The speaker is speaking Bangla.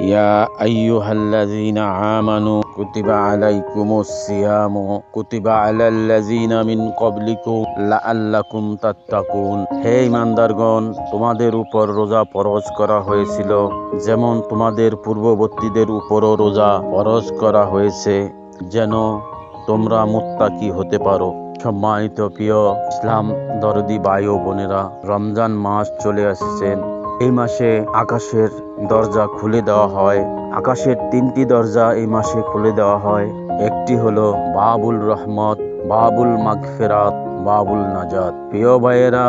ইয়া আইয়ুহাল্লাযীনা আমানু কুতিবা আলাইকুমুস সিয়ামু কুতিবা আলাল্লাযীনা মিন ক্বাবলিকুম লাআল্লাকুম তাত্তাকুন। হে ঈমানদারগণ, তোমাদের উপর রোজা ফরজ করা হয়েছিল, যেমন তোমাদের পূর্ববর্তীদের উপরও রোজা ফরজ করা হয়েছে, যেন তোমরা মুত্তাকি হতে পারো। সম্মানিত প্রিয় ইসলাম দরদি ভাই ও বোনেরা, রমজান মাস চলে আসছেন। এই মাসে আকাশের দরজা খুলে দেওয়া হয়। আকাশের 3টি দরজা এই মাসে খুলে দেওয়া হয়। একটি হলো বাবুল রহমত, বাবুল মাগফিরাত, বাবুল নাজাত। প্রিয় ভাইয়েরা,